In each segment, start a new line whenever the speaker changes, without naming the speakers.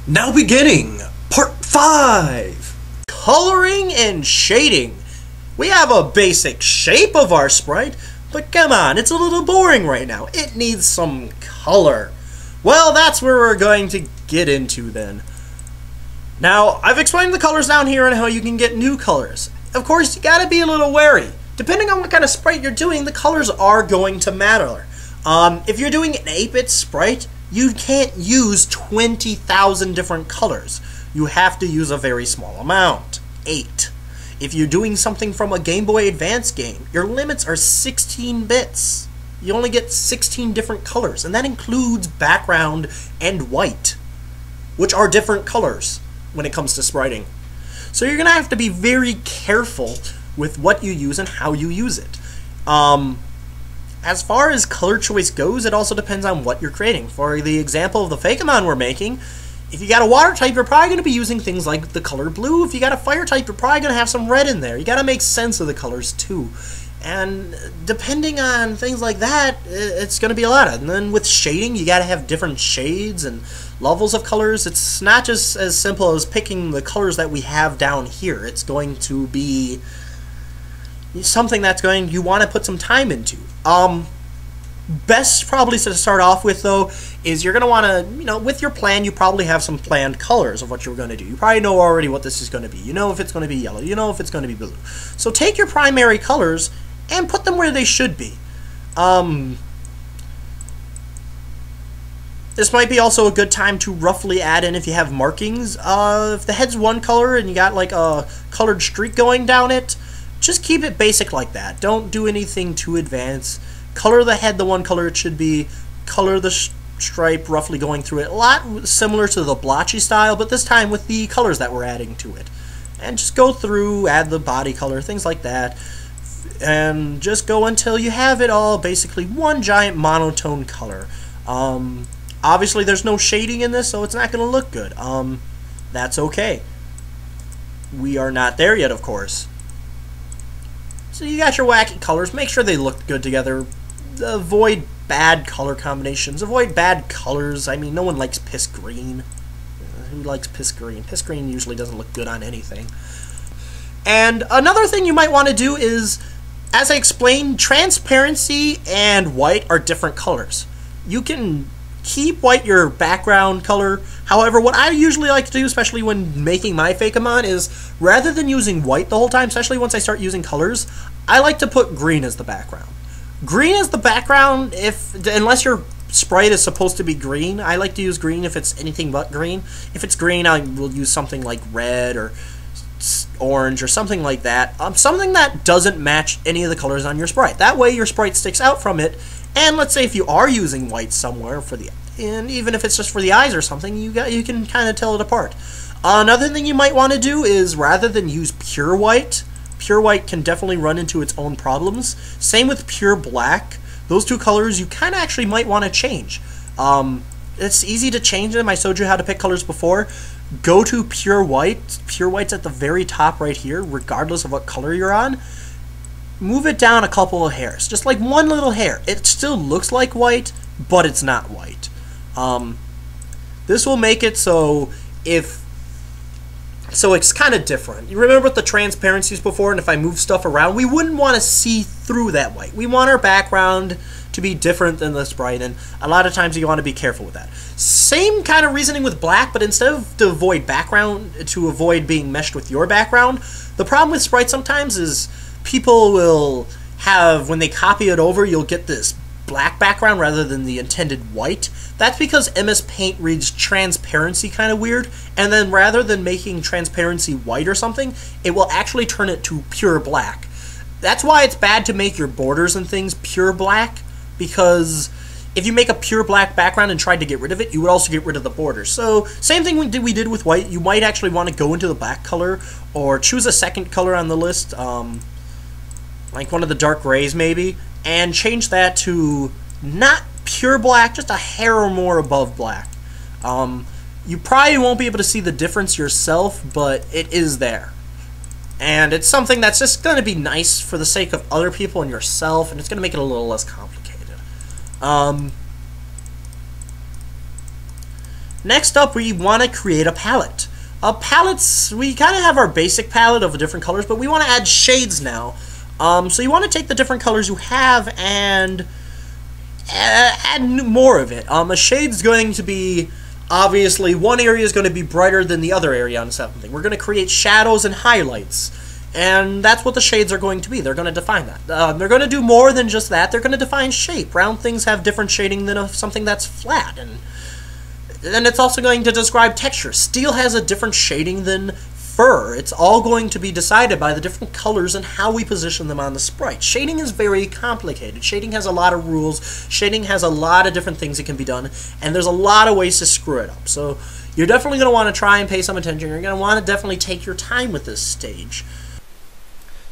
Now beginning, part 5, coloring and shading. We have a basic shape of our sprite, but come on, it's a little boring right now. It needs some color. Well, that's where we're going to get into then. Now, I've explained the colors down here and how you can get new colors. Of course, you gotta be a little wary. Depending on what kind of sprite you're doing, the colors are going to matter. If you're doing an 8-bit sprite, you can't use 20,000 different colors. You have to use a very small amount, 8. If you're doing something from a Game Boy Advance game, your limits are 16 bits. You only get 16 different colors, and that includes background and white, which are different colors when it comes to spriting. So you're going to have to be very careful with what you use and how you use it. As far as color choice goes, it also depends on what you're creating. For the example of the Fakemon we're making, if you got a water type, you're probably going to be using things like the color blue. If you got a fire type, you're probably going to have some red in there. You got to make sense of the colors too. And depending on things like that, it's going to be a lot. And then with shading, you got to have different shades and levels of colors. It's not just as simple as picking the colors that we have down here. It's going to be something that's you want to put some time into. Best probably to start off with, though, is you're going to want to, with your plan, you probably have some planned colors of what you're going to do. You probably know already what this is going to be. You know if it's going to be yellow. You know if it's going to be blue. So take your primary colors and put them where they should be. This might be also a good time to roughly add in if you have markings. If the head's one color and you got like a colored streak going down it, just keep it basic like that. Don't do anything too advanced. Color the head the one color it should be. Color the stripe roughly going through it. A lot similar to the blotchy style, but this time with the colors that we're adding to it. And just go through, add the body color, things like that. And just go until you have it all basically one giant monotone color. Obviously there's no shading in this, so it's not going to look good. That's okay. We are not there yet, of course. So you got your wacky colors. Make sure they look good together. Avoid bad color combinations. Avoid bad colors. I mean, no one likes piss green. Who likes piss green? Piss green usually doesn't look good on anything. And another thing you might want to do is, as I explained, transparency and white are different colors. You can keep white your background color. However, what I usually like to do, especially when making my Fakemon, is rather than using white the whole time, especially once I start using colors, I like to put green as the background. Green is the background unless your sprite is supposed to be green. I like to use green if it's anything but green. If it's green, I will use something like red or orange or something like that. Something that doesn't match any of the colors on your sprite. That way your sprite sticks out from it. And let's say if you are using white somewhere and even if it's just for the eyes or something, you can kind of tell it apart. Another thing you might want to do is rather than use pure white can definitely run into its own problems. Same with pure black. Those two colors you kind of actually might want to change. It's easy to change them. I showed you how to pick colors before. Go to pure white. Pure white's at the very top right here, regardless of what color you're on. Move it down a couple of hairs, just like one little hair. It still looks like white, but it's not white. This will make it so it's kind of different. You remember the transparencies before, and if I move stuff around, we wouldn't want to see through that white. We want our background to be different than the sprite, and a lot of times you want to be careful with that. Same kind of reasoning with black, but instead of to avoid being meshed with your background, the problem with sprite sometimes is people will have, when they copy it over, you'll get this black background rather than the intended white. That's because MS Paint reads transparency kind of weird, and then rather than making transparency white or something, it will actually turn it to pure black. That's why it's bad to make your borders and things pure black, because if you make a pure black background and tried to get rid of it, you would also get rid of the borders. So same thing we did with white. You might actually want to go into the black color or choose a second color on the list, like one of the dark grays maybe, and change that to not pure black, just a hair or more above black. You probably won't be able to see the difference yourself, but it is there. And it's something that's just going to be nice for the sake of other people and yourself, and it's going to make it a little less complicated. Next up, we want to create a palette. Palettes, we kind of have our basic palette of different colors, but we want to add shades now. So you want to take the different colors you have and add more of it. A shade's going to be, obviously, one area is going to be brighter than the other area on something. We're going to create shadows and highlights, and that's what the shades are going to be. They're going to define that. They're going to do more than just that. They're going to define shape. Round things have different shading than something that's flat, and it's also going to describe texture. Steel has a different shading than fur. It's all going to be decided by the different colors and how we position them on the sprite. Shading is very complicated. Shading has a lot of rules. Shading has a lot of different things that can be done, and there's a lot of ways to screw it up. So you're definitely going to want to try and pay some attention. You're going to want to definitely take your time with this stage.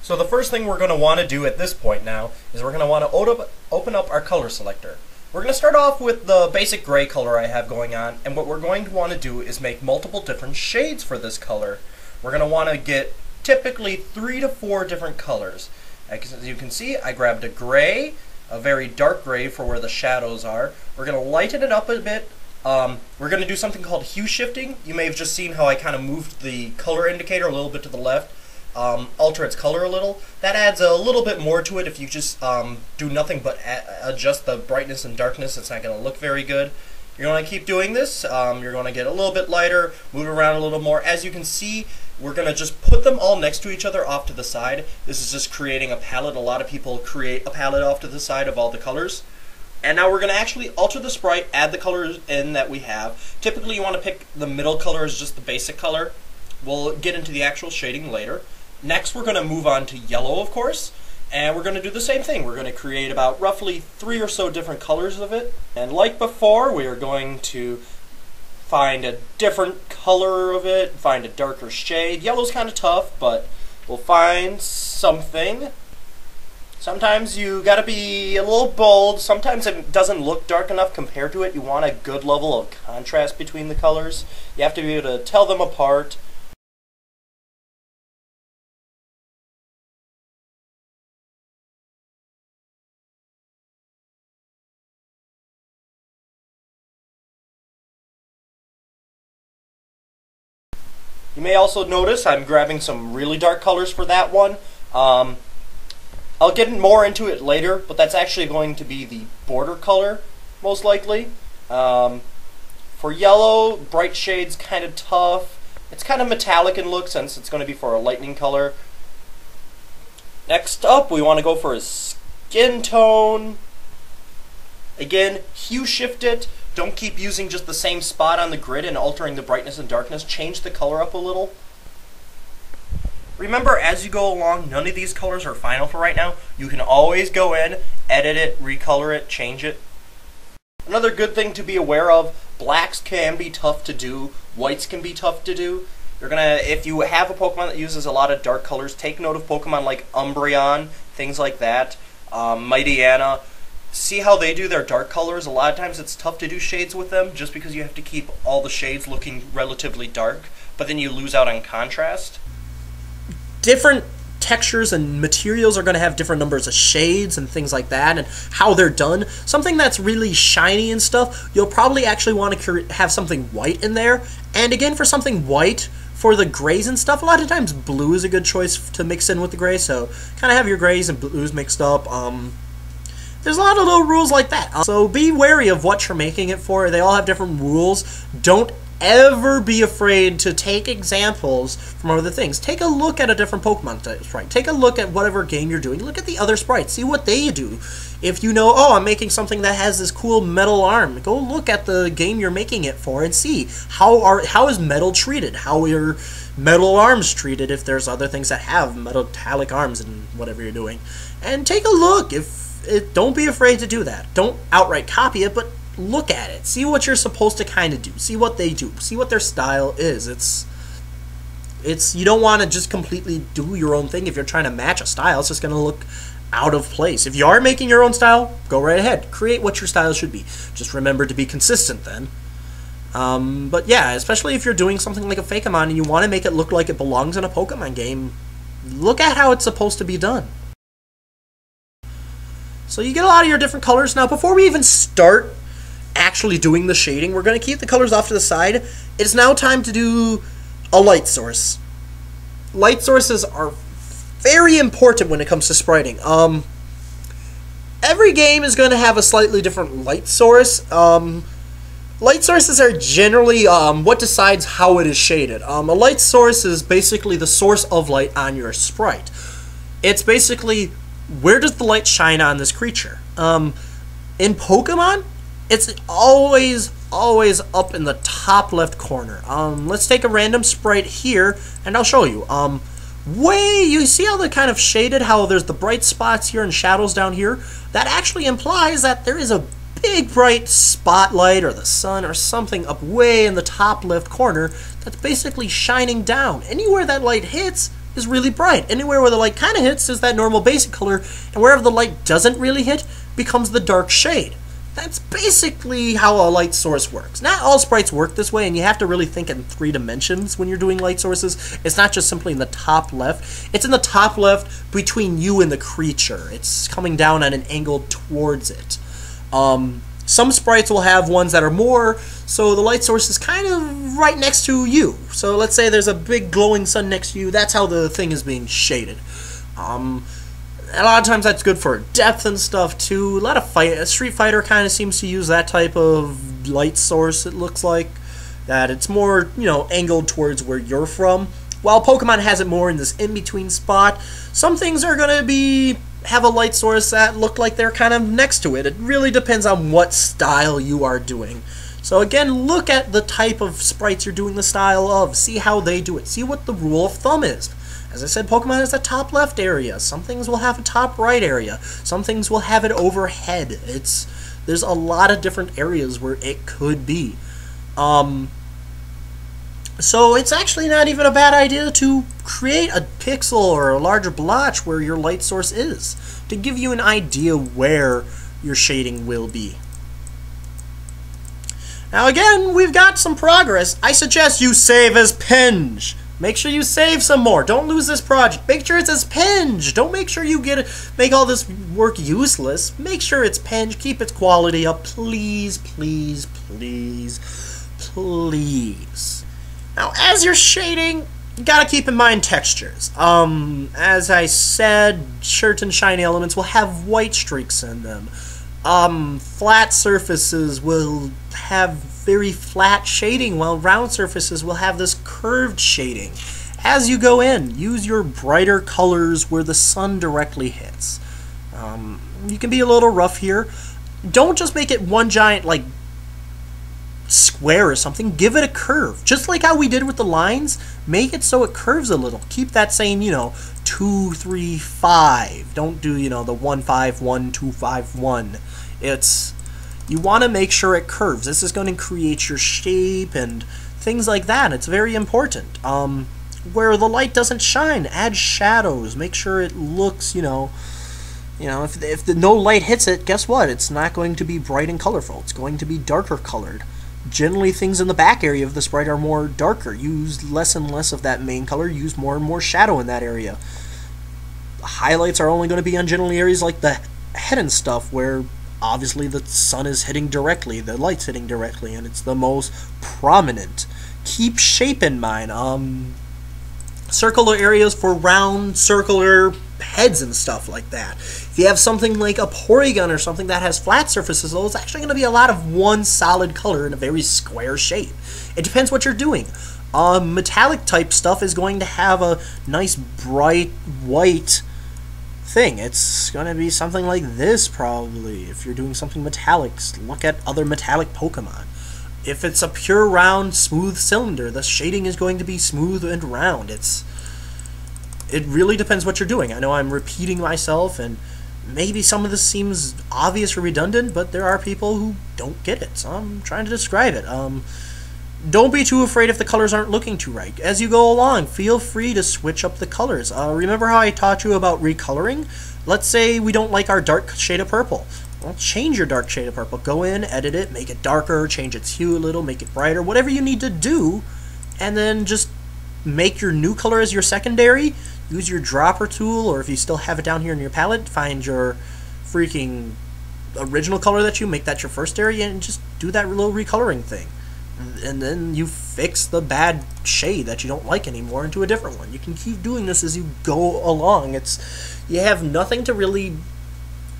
So the first thing we're going to want to do at this point now is we're going to want to open up our color selector. We're going to start off with the basic gray color I have going on, and what we're going to want to do is make multiple different shades for this color. We're going to want to get typically 3 to 4 different colors. As you can see, I grabbed a gray, a very dark gray for where the shadows are. We're going to lighten it up a bit. We're going to do something called hue shifting. You may have just seen how I kind of moved the color indicator a little bit to the left. Alter its color a little. That adds a little bit more to it. If you just do nothing but adjust the brightness and darkness, it's not going to look very good. You're going to keep doing this. You're going to get a little bit lighter, move around a little more. As you can see, we're going to just put them all next to each other off to the side. This is just creating a palette. A lot of people create a palette off to the side of all the colors. And now we're going to actually alter the sprite, add the colors in that we have. Typically you want to pick the middle color as just the basic color. We'll get into the actual shading later. Next we're going to move on to yellow, of course. And we're going to do the same thing. We're going to create about roughly 3 or so different colors of it. And like before, we are going to find a different color of it, find a darker shade. Yellow's kind of tough, but we'll find something. Sometimes you gotta be a little bold. Sometimes it doesn't look dark enough compared to it. You want a good level of contrast between the colors. You have to be able to tell them apart. You may also notice I'm grabbing some really dark colors for that one. I'll get more into it later, but that's actually going to be the border color, most likely. For yellow, bright shades kind of tough. It's kind of metallic in look since it's going to be for a lightning color. Next up, we want to go for a skin tone. Again, hue shift it. Don't keep using just the same spot on the grid and altering the brightness and darkness. Change the color up a little. Remember, as you go along, none of these colors are final for right now. You can always go in, edit it, recolor it, change it. Another good thing to be aware of, blacks can be tough to do, whites can be tough to do. If you have a Pokemon that uses a lot of dark colors, take note of Pokemon like Umbreon, things like that, Mightyena. See how they do their dark colors? A lot of times it's tough to do shades with them just because you have to keep all the shades looking relatively dark, but then you lose out on contrast.
Different textures and materials are going to have different numbers of shades and things like that, and how they're done. Something that's really shiny and stuff, you'll probably actually want to have something white in there. And again, for something white, for the grays and stuff, a lot of times blue is a good choice to mix in with the gray, so kind of have your grays and blues mixed up. There's a lot of little rules like that. So be wary of what you're making it for. They all have different rules. Don't ever be afraid to take examples from other things. Take a look at a different Pokemon sprite. Take a look at whatever game you're doing. Look at the other sprites. See what they do. If you know, oh, I'm making something that has this cool metal arm, go look at the game you're making it for and see how is metal treated. How are metal arms treated if there's other things that have metallic arms and whatever you're doing. And take a look. Don't be afraid to do that. Don't outright copy it, but look at it. See what you're supposed to kind of do. See what they do. See what their style is. You don't want to just completely do your own thing. If you're trying to match a style, it's just going to look out of place. If you are making your own style, go right ahead. Create what your style should be. Just remember to be consistent then. But yeah, especially if you're doing something like a Fakemon and you want to make it look like it belongs in a Pokemon game, look at how it's supposed to be done. So you get a lot of your different colors. Now, before we even start actually doing the shading. We're going to keep the colors off to the side. It's now time to do a light source. Light sources are very important when it comes to spriting. Every game is going to have a slightly different light source. Light sources are generally what decides how it is shaded. A light source is basically the source of light on your sprite. It's basically, where does the light shine on this creature? In Pokemon, it's always up in the top left corner. Let's take a random sprite here, and I'll show you. You see how they're kind of shaded, how there's the bright spots here and shadows down here? That actually implies that there is a big bright spotlight or the sun or something up way in the top left corner that's basically shining down. Anywhere that light hits is really bright. Anywhere where the light kind of hits is that normal basic color, and wherever the light doesn't really hit becomes the dark shade. That's basically how a light source works. Not all sprites work this way, and you have to really think in 3 dimensions when you're doing light sources. It's not just simply in the top left. It's in the top left between you and the creature. It's coming down at an angle towards it. Some sprites will have ones that are more, so the light source is kind of right next to you. So let's say there's a big glowing sun next to you. That's how the thing is being shaded. A lot of times that's good for depth and stuff too. A lot of Street Fighter kind of seems to use that type of light source. It looks like that it's more, you know, angled towards where you're from. While Pokemon has it more in this in-between spot. Some things are gonna have a light source that look like they're kind of next to it. It really depends on what style you are doing. So again, look at the type of sprites you're doing the style of. See how they do it. See what the rule of thumb is. As I said, Pokemon has a top left area. Some things will have a top right area. Some things will have it overhead. There's a lot of different areas where it could be. So it's actually not even a bad idea to create a pixel or a larger blotch where your light source is, to give you an idea where your shading will be. Now again, we've got some progress. I suggest you save as Penge. Make sure you save some more. Don't lose this project. Make sure it's as Penge. Don't make sure you make all this work useless. Make sure it's Penge. Keep its quality up. Please, please, please, please. Now, as you're shading, you gotta keep in mind textures. As I said, certain shiny elements will have white streaks in them. Flat surfaces will have very flat shading, while round surfaces will have this curved shading. As you go in, use your brighter colors where the sun directly hits. You can be a little rough here. Don't just make it one giant, like, square or something. Give it a curve. Just like how we did with the lines, make it so it curves a little. Keep that same, 2, 3, 5. Don't do, the 1, 5, 1, 2, 5, 1. You want to make sure it curves. This is going to create your shape and things like that. It's very important. Where the light doesn't shine, add shadows. Make sure it looks, if no light hits it, guess what? It's not going to be bright and colorful. It's going to be darker colored. Generally, things in the back area of the sprite are more darker. Use less and less of that main color. Use more and more shadow in that area. Highlights are only going to be on generally areas like the head and stuff, where obviously the sun is hitting directly, the light's hitting directly, and it's the most prominent. Keep shape in mind. Circular areas for round, circular heads and stuff like that. If you have something like a Porygon or something that has flat surfaces, though, it's actually going to be a lot of one solid color in a very square shape. It depends what you're doing. Metallic type stuff is going to have a nice bright white thing. It's going to be something like this probably. If you're doing something metallic, look at other metallic Pokemon. If it's a pure round smooth cylinder, the shading is going to be smooth and round. It really depends what you're doing. I know I'm repeating myself, and maybe some of this seems obvious or redundant, but there are people who don't get it, so I'm trying to describe it. Don't be too afraid if the colors aren't looking too right. As you go along, feel free to switch up the colors. Remember how I taught you about recoloring? Let's say we don't like our dark shade of purple. Well, change your dark shade of purple. Go in, edit it, make it darker, change its hue a little, make it brighter, whatever you need to do, and then just make your new color as your secondary. Use your dropper tool, or if you still have it down here in your palette, find your freaking original color that you make that your first area, and just do that little recoloring thing. And then you fix the bad shade that you don't like anymore into a different one. You can keep doing this as you go along. You have nothing to really,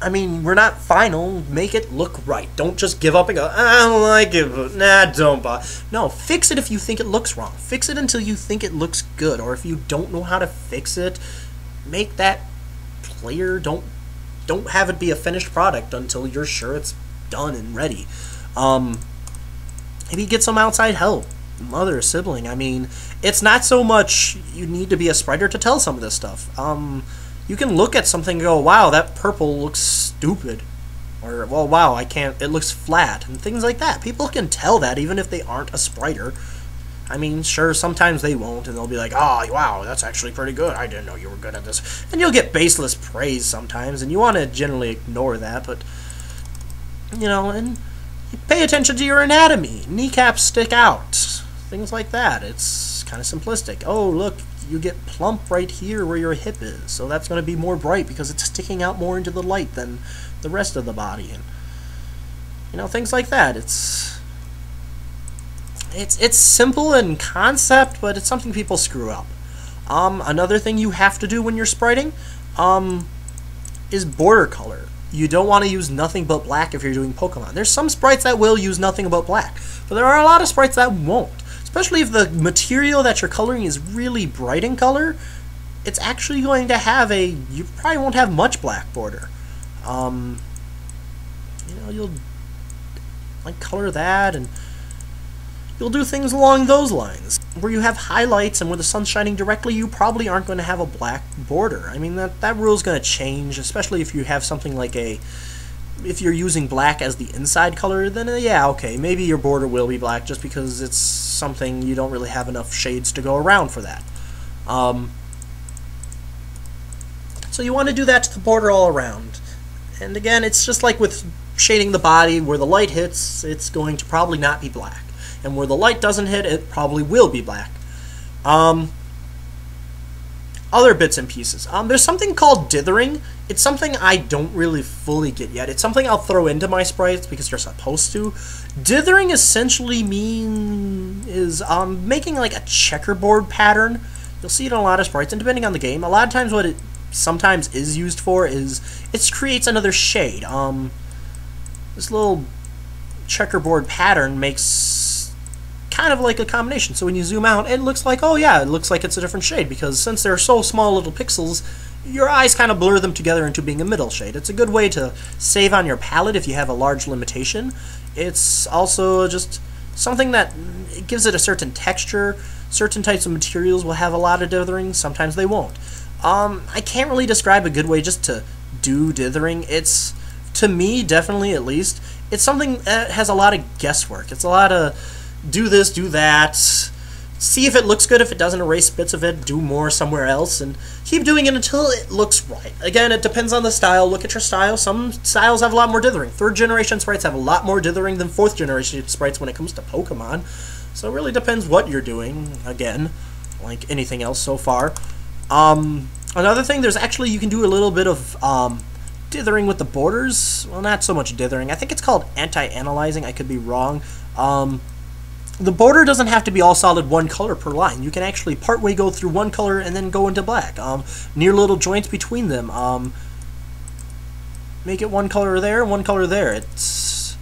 I mean, we're not final. Make it look right. Don't just give up and go, I don't like it, but nah, don't buy. No, fix it if you think it looks wrong. Fix it until you think it looks good. Or if you don't know how to fix it, make that clear. Don't have it be a finished product until you're sure it's done and ready. Maybe get some outside help, mother, sibling. I mean, it's not so much you need to be a spriter to tell some of this stuff. You can look at something and go, wow, that purple looks stupid. Or, well, wow, it looks flat, and things like that. People can tell that even if they aren't a spriter. I mean, sure, sometimes they won't, and they'll be like, oh, wow, that's actually pretty good. I didn't know you were good at this. And you'll get baseless praise sometimes, and you want to generally ignore that, but, you know, and pay attention to your anatomy. Kneecaps stick out. Things like that. It's kind of simplistic. Oh, look, you get plump right here where your hip is, so that's going to be more bright because it's sticking out more into the light than the rest of the body, and you know, things like that. It's simple in concept, but it's something people screw up. Another thing you have to do when you're spriting is border color. You don't want to use nothing but black if you're doing Pokemon. There's some sprites that will use nothing but black, but there are a lot of sprites that won't. Especially if the material that you're coloring is really bright in color, it's actually going to have you probably won't have much black border. You know, you'll like color that, and you'll do things along those lines. Where you have highlights and where the sun's shining directly, you probably aren't going to have a black border. I mean, that rule's going to change, especially if you have something like if you're using black as the inside color, then yeah, okay, maybe your border will be black just because it's something you don't really have enough shades to go around for that. So you want to do that to the border all around. And again, it's just like with shading the body, where the light hits, it's going to probably not be black. And where the light doesn't hit, it probably will be black. Other bits and pieces. There's something called dithering. It's something I don't really fully get yet. It's something I'll throw into my sprites because you're supposed to. Dithering essentially is making like a checkerboard pattern. You'll see it in a lot of sprites, and depending on the game, a lot of times what it sometimes is used for is it creates another shade. This little checkerboard pattern makes kind of like a combination. So when you zoom out, it looks like, oh yeah, it looks like it's a different shade, because since they're so small little pixels, your eyes kind of blur them together into being a middle shade. It's a good way to save on your palette if you have a large limitation. It's also just something that it gives it a certain texture. Certain types of materials will have a lot of dithering, sometimes they won't. I can't really describe a good way just to do dithering. It's, to me, definitely at least, it's something that has a lot of guesswork. It's a lot of do this, do that, see if it looks good. If it doesn't, erase bits of it, do more somewhere else, and keep doing it until it looks right. Again, it depends on the style. Look at your style. Some styles have a lot more dithering. 3rd generation sprites have a lot more dithering than 4th generation sprites when it comes to Pokemon. So it really depends what you're doing, again, like anything else so far. Another thing, there's actually, you can do a little bit of dithering with the borders. Well, not so much dithering. I think it's called anti-analyzing. I could be wrong. The border doesn't have to be all solid one color per line. You can actually partway go through one color and then go into black. Near little joints between them. Make it one color there, one color there. It's,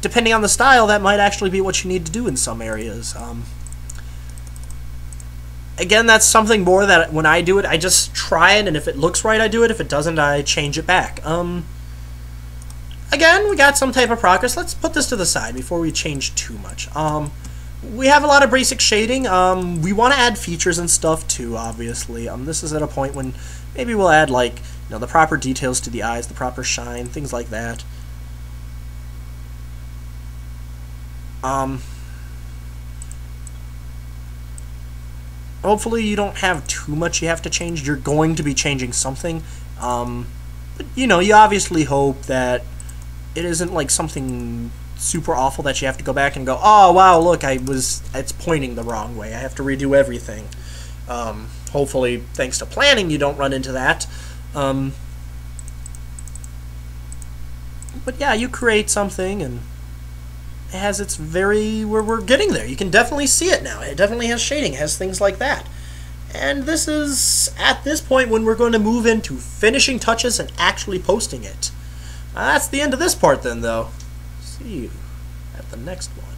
depending on the style, that might actually be what you need to do in some areas. Again, that's something more that when I do it, I just try it, and if it looks right, I do it. If it doesn't, I change it back. Again, we got some type of progress. Let's put this to the side before we change too much. We have a lot of basic shading. We want to add features and stuff too, obviously. This is at a point when maybe we'll add, like, you know, the proper details to the eyes, the proper shine, things like that. Hopefully you don't have too much you have to change. You're going to be changing something. But, you know, you obviously hope that it isn't like something super awful that you have to go back and go, oh, wow, look, it's pointing the wrong way. I have to redo everything. Hopefully, thanks to planning, you don't run into that. But But yeah, you create something, and it has its we're getting there. You can definitely see it now. It definitely has shading. It has things like that. And this is at this point when we're going to move into finishing touches and actually posting it. That's the end of this part then, though. See you at the next one.